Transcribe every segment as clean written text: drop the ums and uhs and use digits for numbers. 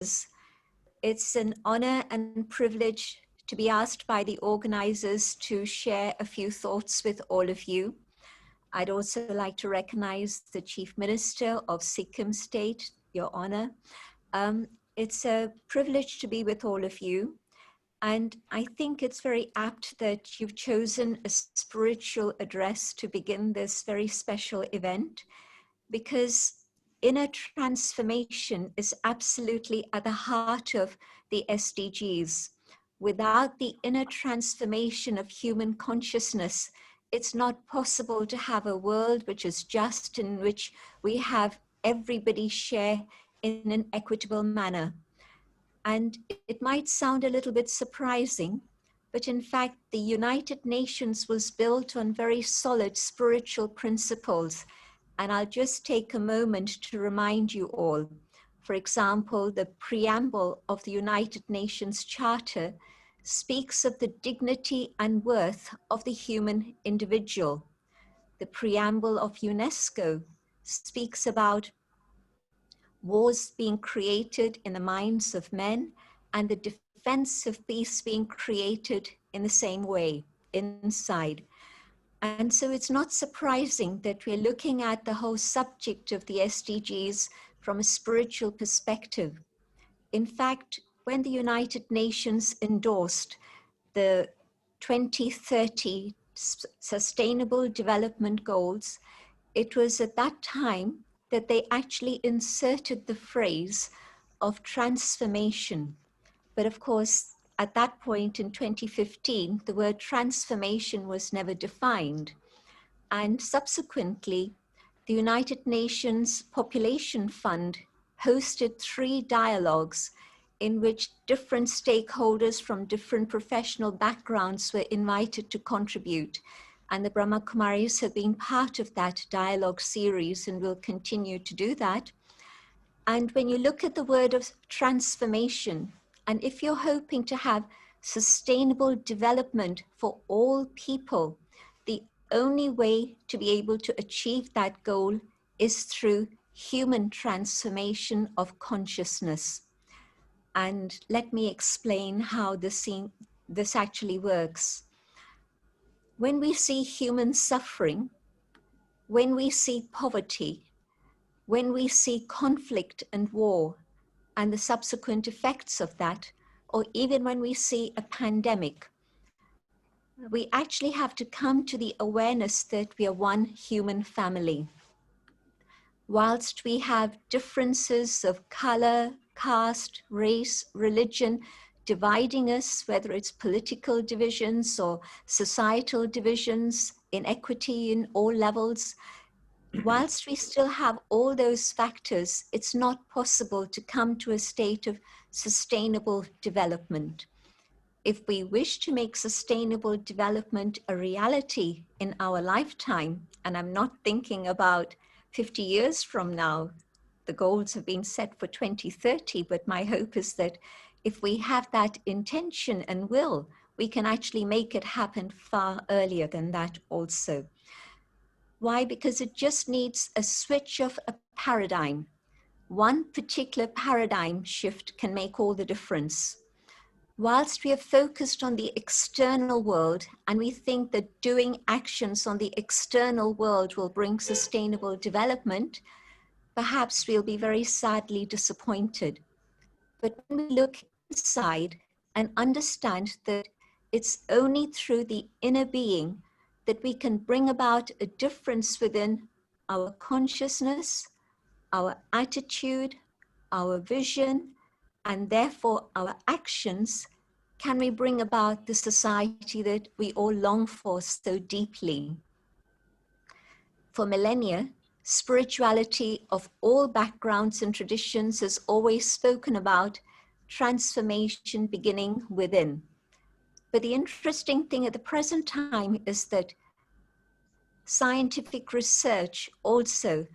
It's an honor and privilege to be asked by the organizers to share a few thoughts with all of you. I'd also like to recognize the Chief Minister of Sikkim State, Your Honor. It's a privilege to be with all of you. And I think it's very apt that you've chosen a spiritual address to begin this very special event, because inner transformation is absolutely at the heart of the SDGs. Without the inner transformation of human consciousness, it's not possible to have a world which is just, in which we have everybody share in an equitable manner. And it might sound a little bit surprising, but in fact, the United Nations was built on very solid spiritual principles. And I'll just take a moment to remind you all. For example, the preamble of the United Nations Charter speaks of the dignity and worth of the human individual. The preamble of UNESCO speaks about wars being created in the minds of men and the defense of peace being created in the same way, inside. And so it's not surprising that we're looking at the whole subject of the SDGs from a spiritual perspective. In fact, when the United Nations endorsed the 2030 Sustainable Development Goals, it was at that time that they actually inserted the phrase of transformation. But of course, at that point in 2015, the word transformation was never defined. And subsequently, the United Nations Population Fund hosted 3 dialogues in which different stakeholders from different professional backgrounds were invited to contribute. And the Brahma Kumaris have been part of that dialogue series and will continue to do that. And when you look at the word of transformation, and if you're hoping to have sustainable development for all people, the only way to be able to achieve that goal is through human transformation of consciousness. And let me explain how this actually works. When we see human suffering, when we see poverty, when we see conflict and war and the subsequent effects of that, or even when we see a pandemic, we actually have to come to the awareness that we are one human family. Whilst we have differences of color, caste, race, religion dividing us, whether it's political divisions or societal divisions, inequity in all levels, whilst we still have all those factors, it's not possible to come to a state of sustainable development. If we wish to make sustainable development a reality in our lifetime, and I'm not thinking about 50 years from now, the goals have been set for 2030, but my hope is that if we have that intention and will, we can actually make it happen far earlier than that also. Why? Because it just needs a switch of a paradigm. One particular paradigm shift can make all the difference. Whilst we are focused on the external world and we think that doing actions on the external world will bring sustainable development, perhaps we'll be very sadly disappointed. But when we look inside and understand that it's only through the inner being that we can bring about a difference within our consciousness, our attitude, our vision, and therefore our actions, can we bring about the society that we all long for so deeply. For millennia, spirituality of all backgrounds and traditions has always spoken about transformation beginning within. But the interesting thing at the present time is that scientific research also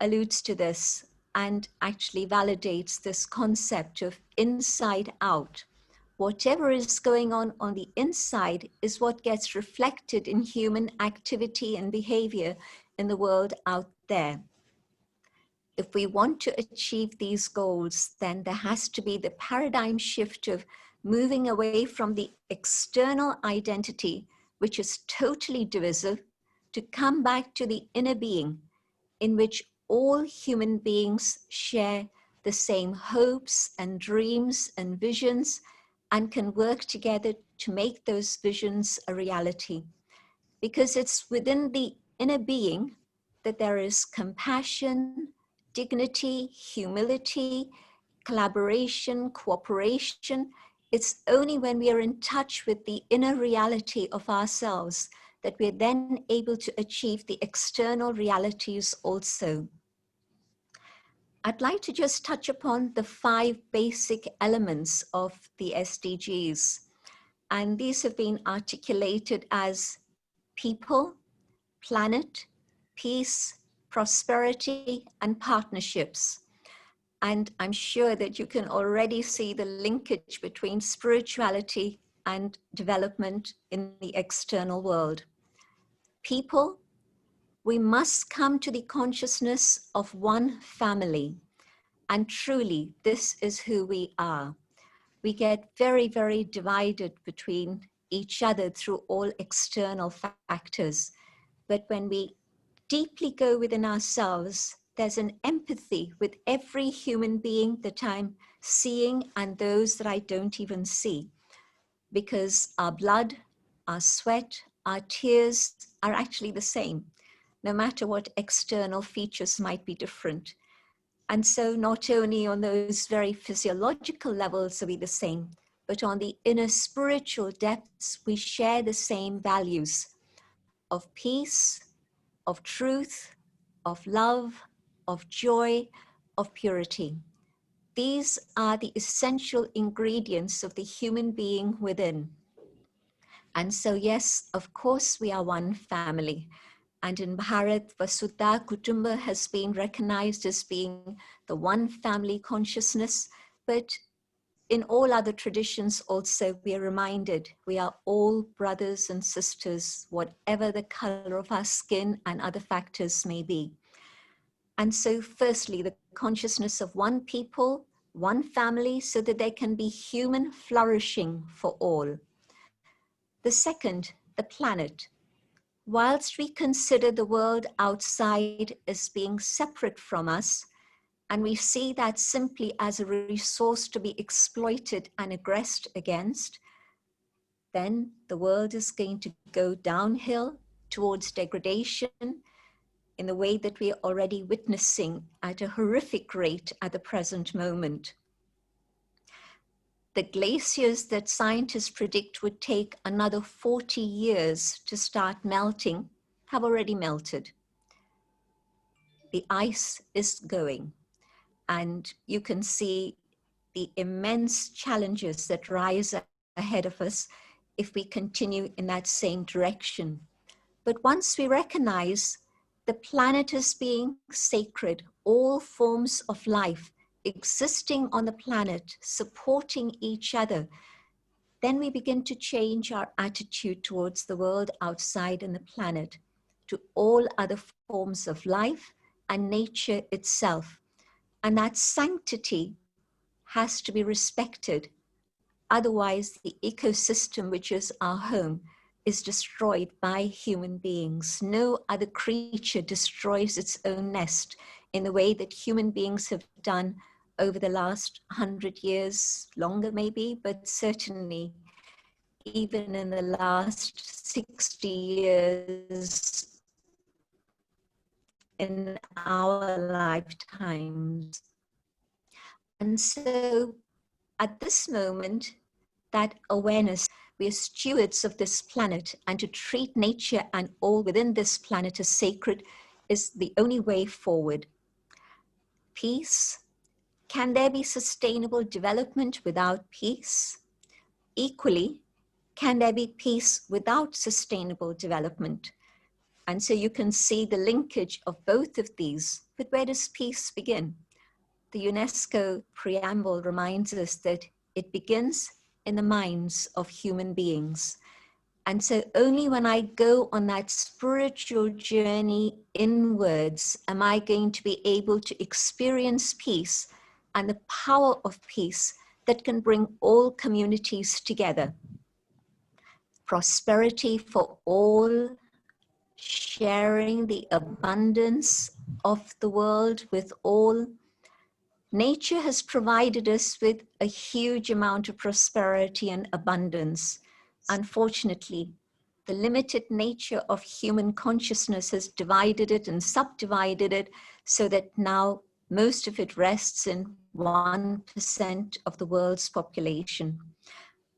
alludes to this and actually validates this concept of inside out. Whatever is going on the inside is what gets reflected in human activity and behavior in the world out there. If we want to achieve these goals, then there has to be the paradigm shift of moving away from the external identity, which is totally divisive, to come back to the inner being, in which all human beings share the same hopes and dreams and visions and can work together to make those visions a reality. Because it's within the inner being that there is compassion, dignity, humility, collaboration, cooperation. It's only when we are in touch with the inner reality of ourselves that we're then able to achieve the external realities also. I'd like to just touch upon the 5 basic elements of the SDGs. And these have been articulated as people, planet, peace, prosperity, and partnerships. And I'm sure that you can already see the linkage between spirituality and development in the external world. People, we must come to the consciousness of one family. And truly, this is who we are. We get very, very divided between each other through all external factors. But when we deeply go within ourselves, there's an empathy with every human being that I'm seeing and those that I don't even see. Because our blood, our sweat, our tears are actually the same, no matter what external features might be different. And so not only on those very physiological levels are we the same, but on the inner spiritual depths, we share the same values of peace, of truth, of love, of joy, of purity. These are the essential ingredients of the human being within. And so, yes, of course, we are one family. And in Bharat, Vasudha Kutumba has been recognized as being the one family consciousness. But in all other traditions also, we are reminded we are all brothers and sisters, whatever the color of our skin and other factors may be. And so firstly, the consciousness of one people, one family, so that there can be human flourishing for all. The second, the planet. Whilst we consider the world outside as being separate from us, and we see that simply as a resource to be exploited and aggressed against, then the world is going to go downhill towards degradation in the way that we are already witnessing at a horrific rate at the present moment. The glaciers that scientists predict would take another 40 years to start melting have already melted. The ice is going, and you can see the immense challenges that rise ahead of us if we continue in that same direction. But once we recognize the planet as being sacred, all forms of life existing on the planet, supporting each other, then we begin to change our attitude towards the world outside and the planet, to all other forms of life and nature itself. And that sanctity has to be respected. Otherwise, the ecosystem, which is our home, is destroyed by human beings. No other creature destroys its own nest in the way that human beings have done over the last 100 years, longer maybe, but certainly even in the last 60 years in our lifetimes. And so at this moment, that awareness, we are stewards of this planet, and to treat nature and all within this planet as sacred is the only way forward. Peace. Can there be sustainable development without peace? Equally, can there be peace without sustainable development? And so you can see the linkage of both of these. But where does peace begin? The UNESCO preamble reminds us that it begins in the minds of human beings. And so only when I go on that spiritual journey inwards am I going to be able to experience peace and the power of peace that can bring all communities together. Prosperity for all, sharing the abundance of the world with all. Nature has provided us with a huge amount of prosperity and abundance. Unfortunately, the limited nature of human consciousness has divided it and subdivided it so that now most of it rests in 1% of the world's population.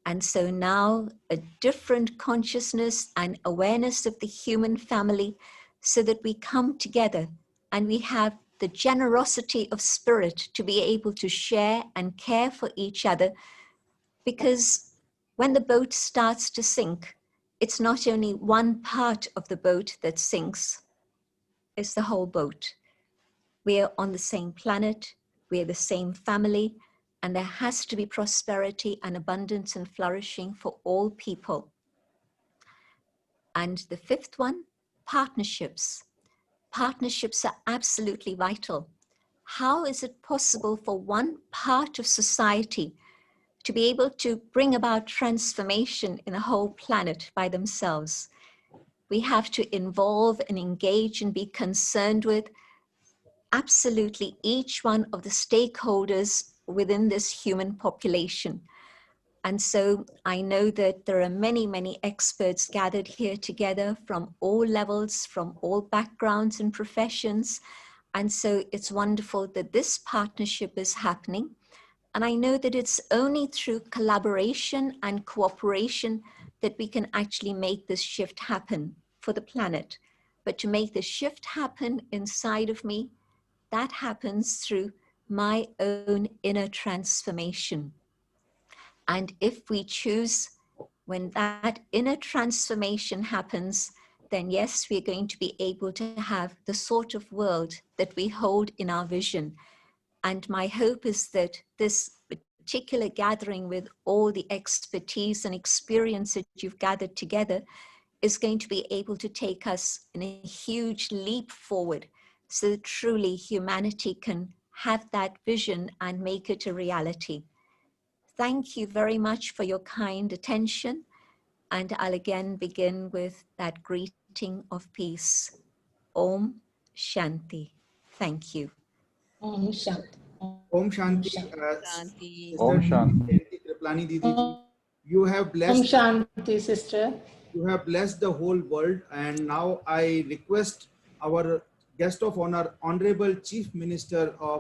And so now a different consciousness and awareness of the human family so that we come together and we have the generosity of spirit to be able to share and care for each other. Because when the boat starts to sink, it's not only one part of the boat that sinks, it's the whole boat. We are on the same planet, we are the same family, and there has to be prosperity and abundance and flourishing for all people. And the fifth one, partnerships. Partnerships are absolutely vital. How is it possible for one part of society to be able to bring about transformation in a whole planet by themselves? We have to involve and engage and be concerned with absolutely each one of the stakeholders within this human population. And so I know that there are many, many experts gathered here together from all levels, from all backgrounds and professions. And so it's wonderful that this partnership is happening. And I know that it's only through collaboration and cooperation that we can actually make this shift happen for the planet. But to make the shift happen inside of me, that happens through my own inner transformation. And if we choose, when that inner transformation happens, then yes, we're going to be able to have the sort of world that we hold in our vision. And my hope is that this particular gathering with all the expertise and experience that you've gathered together is going to be able to take us in a huge leap forward so that truly humanity can have that vision and make it a reality. Thank you very much for your kind attention. And I'll again begin with that greeting of peace. Om Shanti. Thank you. Om Shanti. Om Shanti. Shanti. Sister Jayanti Kirpalani Ji, you have blessed. Om Shanti, sister. You have blessed the whole world, and now I request our guest of honor, Honorable Chief Minister of